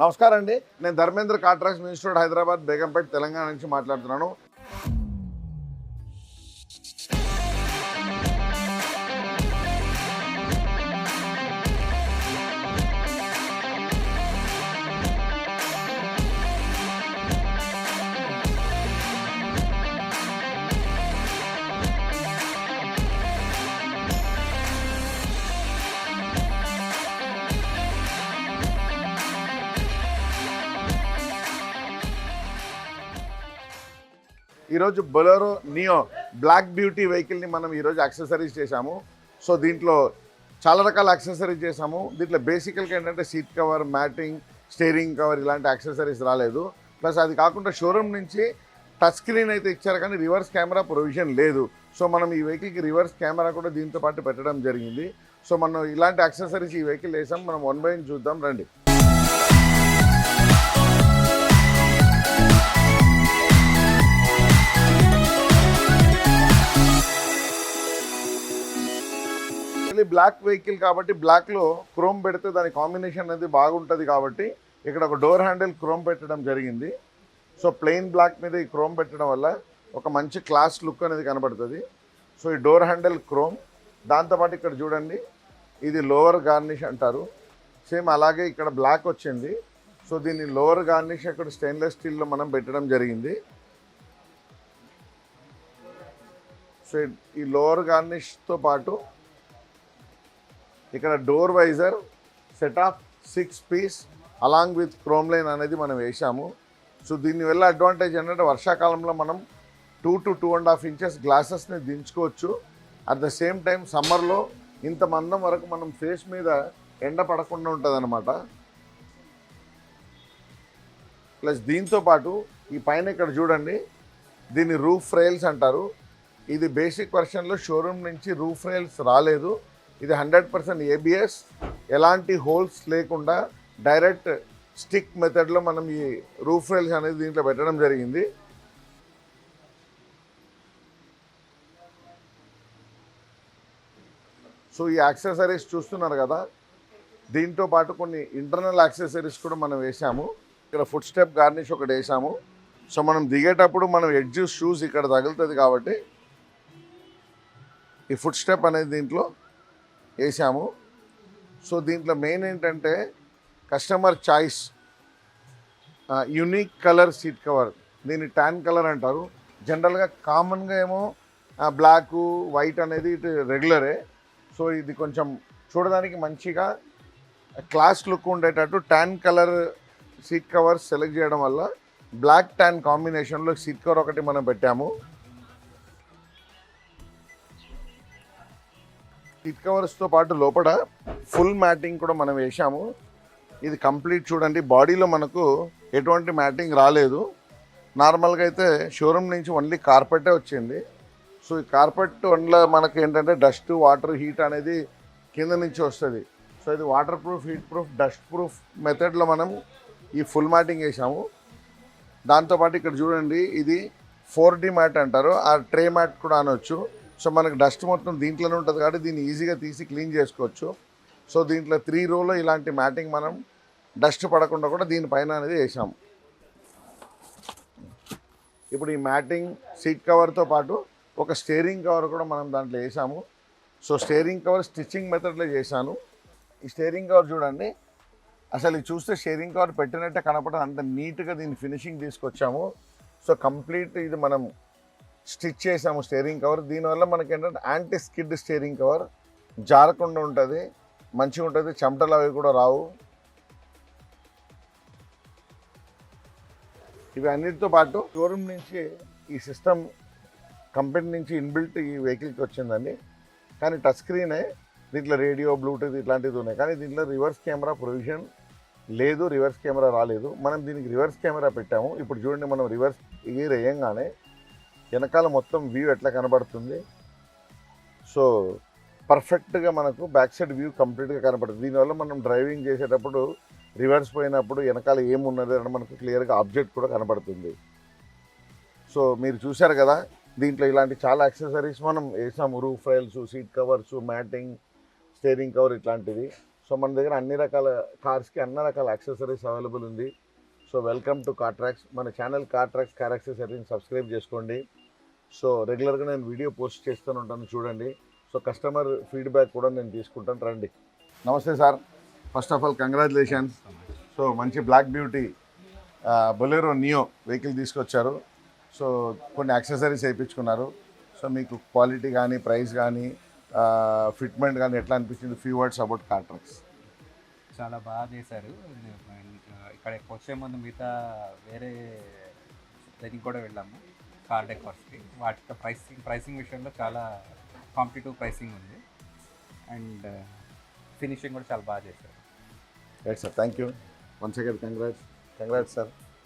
నమస్కారం అండి. నేను ధర్మేంద్ర కాట్రాక్స్ మినిస్టర్ హైదరాబాద్ బేగంపేట్ తెలంగాణ నుంచి మాట్లాడుతున్నాను. ఈరోజు బొలెరో నియో బ్లాక్ బ్యూటీ వెహికల్ని మనం ఈరోజు యాక్సెసరీస్ చేశాము. సో దీంట్లో చాలా రకాల యాక్సెసరీస్ చేసాము. దీంట్లో బేసికల్గా ఏంటంటే seat cover, matting, steering cover ఇలాంటి యాక్సెసరీస్ రాలేదు. ప్లస్ అది కాకుండా షోరూమ్ నుంచి టచ్ స్క్రీన్ అయితే ఇచ్చారు కానీ రివర్స్ కెమెరా ప్రొవిజన్ లేదు. సో మనం ఈ వెహికల్కి రివర్స్ కెమెరా కూడా దీంతో పాటు పెట్టడం జరిగింది. సో మనం ఇలాంటి యాక్సెసరీస్ ఈ వెహికల్ వేసాం. మనం 1 by 1 చూద్దాం రండి. బ్లాక్ వెహికల్ కాబట్టి బ్లాక్లో క్రోమ్ పెడితే దాని కాంబినేషన్ అనేది బాగుంటుంది కాబట్టి ఇక్కడ ఒక డోర్ హ్యాండిల్ క్రోమ్ పెట్టడం జరిగింది. సో ప్లెయిన్ బ్లాక్ మీద ఈ క్రోమ్ పెట్టడం వల్ల ఒక మంచి క్లాస్ లుక్ అనేది కనబడుతుంది. సో ఈ డోర్ హ్యాండిల్ క్రోమ్, దాంతోపాటు ఇక్కడ చూడండి ఇది లోవర్ గార్నిష్ అంటారు. సేమ్ అలాగే ఇక్కడ బ్లాక్ వచ్చింది. సో దీన్ని లోవర్ గార్నిష్ ఇక్కడ స్టెయిన్లెస్ స్టీల్లో మనం పెట్టడం జరిగింది. సో ఈ లోవర్ గార్నిష్తో పాటు ఇక్కడ door visor set of 6 piece along with chrome line అనేది మనం వేసాము. సో దీనివల్ల అడ్వాంటేజ్ ఏంటంటే వర్షాకాలంలో మనం 2 to 2.5 inches గ్లాసెస్ని దించుకోవచ్చు. అట్ ద సేమ్ టైం సమ్మర్లో ఇంత మందం వరకు మనం ఫేస్ మీద ఎండ పడకుండా ఉంటుంది అన్నమాట. ప్లస్ దీంతోపాటు ఈ పైన ఇక్కడ చూడండి దీన్ని రూఫ్ రైల్స్ అంటారు. ఇది బేసిక్ వర్షన్లో షోరూమ్ నుంచి రూఫ్ రైల్స్ రాలేదు. ఇది 100% ABS, ఎలాంటి హోల్స్ లేకుండా డైరెక్ట్ స్టిక్ మెథడ్లో మనం ఈ రూఫ్ రైల్స్ అనేది దీంట్లో పెట్టడం జరిగింది. సో ఈ యాక్సెసరీస్ చూస్తున్నారు కదా, దీంతో పాటు కొన్ని ఇంటర్నల్ యాక్సెసరీస్ కూడా మనం వేసాము. ఇక్కడ ఫుట్ స్టెప్ గార్నిష్ ఒకటి వేసాము. సో మనం దిగేటప్పుడు మనం ఎడ్జ్ షూస్ ఇక్కడ తగులుతుంది కాబట్టి ఈ ఫుట్ స్టెప్ అనేది దీంట్లో వేసాము. సో దీంట్లో మెయిన్ ఏంటంటే customer choice unique colour seat cover. దీన్ని ట్యాన్ కలర్ అంటారు. జనరల్గా కామన్గా ఏమో బ్లాక్, వైట్ అనేది ఇటు రెగ్యులరే. సో ఇది కొంచెం చూడడానికి మంచిగా క్లాస్ లుక్ ఉండేటట్టు tan colour seat cover select చేయడం వల్ల బ్లాక్ ట్యాన్ కాంబినేషన్లో సీట్ కవర్ ఒకటి మనం పెట్టాము. సీట్ కవర్స్తో పాటు లోపల ఫుల్ మ్యాటింగ్ కూడా మనం వేసాము. ఇది కంప్లీట్ చూడండి, బాడీలో మనకు ఎటువంటి మ్యాటింగ్ రాలేదు. నార్మల్గా అయితే షోరూమ్ నుంచి ఓన్లీ కార్పెటే వచ్చింది. సో ఈ కార్పెట్ వల్ల మనకు ఏంటంటే డస్ట్, వాటర్, హీట్ అనేది కింద నుంచి వస్తుంది. సో ఇది water proof, heat proof, dust proof మెథడ్లో మనం ఈ ఫుల్ మ్యాటింగ్ వేసాము. దాంతోపాటు ఇక్కడ చూడండి ఇది 4D మ్యాట్ అంటారు, ఆ ట్రే మ్యాట్ కూడా అనొచ్చు. సో మనకు డస్ట్ మొత్తం దీంట్లోనే ఉంటుంది కాబట్టి దీన్ని ఈజీగా తీసి క్లీన్ చేసుకోవచ్చు. సో దీంట్లో 3 రోలో ఇలాంటి మ్యాటింగ్ మనం డస్ట్ పడకుండా కూడా దీనిపైన అనేది వేసాము. ఇప్పుడు ఈ మ్యాటింగ్ సీట్ కవర్తో పాటు ఒక స్టీరింగ్ కవర్ కూడా మనం దాంట్లో వేసాము. సో స్టీరింగ్ కవర్ స్టిచ్చింగ్ మెథడ్లో చేశాను. ఈ స్టీరింగ్ కవర్ చూడండి, అసలు ఇది చూస్తే స్టీరింగ్ కవర్ పెట్టినట్టే కనపడదు, అంత నీట్గా దీన్ని ఫినిషింగ్ తీసుకొచ్చాము. సో కంప్లీట్ ఇది మనం స్టిచ్ చేసాము స్టీరింగ్ కవర్. దీనివల్ల మనకి ఏంటంటే యాంటీ స్కిడ్ స్టీరింగ్ కవర్, జారకుండా ఉంటుంది, మంచిగా ఉంటుంది, చెమటలు అవి కూడా రావు. ఇవి అన్నిటితో పాటు షోరూమ్ నుంచి ఈ సిస్టమ్ కంపెనీ నుంచి ఇన్బిల్ట్ ఈ వెహికల్కి వచ్చిందండి. కానీ టచ్ స్క్రీనే, దీంట్లో రేడియో, బ్లూటూత్ ఇట్లాంటివి ఉన్నాయి. కానీ దీంట్లో రివర్స్ కెమెరా ప్రొవిజన్ లేదు, రివర్స్ కెమెరా రాలేదు. మనం దీనికి రివర్స్ కెమెరా పెట్టాము. ఇప్పుడు చూడండి, మనం రివర్స్ గేర్ వేయంగానే వెనకాల మొత్తం వ్యూ ఎట్లా కనబడుతుంది. సో పర్ఫెక్ట్గా మనకు బ్యాక్ సైడ్ వ్యూ కంప్లీట్గా కనబడుతుంది. దీనివల్ల మనం డ్రైవింగ్ చేసేటప్పుడు రివర్స్ పోయినప్పుడు వెనకాల ఏమున్నది అని మనకు క్లియర్గా ఆబ్జెక్ట్ కూడా కనబడుతుంది. సో మీరు చూశారు కదా, దీంట్లో ఇలాంటి చాలా యాక్సెసరీస్ మనం వేసాము. Roof rails, seat covers, matting, steering cover ఇట్లాంటివి. సో మన దగ్గర అన్ని రకాల కార్స్కి అన్ని రకాల యాక్సెసరీస్ అవైలబుల్ ఉంది. So welcome to car tracks. మన ఛానల్ కార్ ట్రాక్స్ కార్ యాక్సెసరీని సబ్స్క్రైబ్ చేసుకోండి. సో రెగ్యులర్గా నేను వీడియో పోస్ట్ చేస్తూనే ఉంటాను, చూడండి. సో కస్టమర్ ఫీడ్బ్యాక్ కూడా నేను తీసుకుంటాను, రండి. నమస్తే sir, first of all congratulations. So మంచి black beauty Bolero Neo vehicle తీసుకొచ్చారు. సో కొన్ని యాక్సెసరీస్ వేయించుకున్నారు. సో మీకు క్వాలిటీ కానీ ప్రైస్ కానీ ఫిట్మెంట్ కానీ ఎట్లా అనిపించింది? Few words about car tracks. చాలా బాగా చేశారు. ఇక్కడ వచ్చే ముందు మిగతా వేరే దీనికి కూడా వెళ్ళాము, కార్ డెకార్స్కి. వాటితో ప్రైసింగ్ విషయంలో చాలా కాంపిటేటివ్ ప్రైసింగ్ ఉంది. అండ్ ఫినిషింగ్ కూడా చాలా బాగా చేశారు. Right sir, thank you. Once again congrats sir.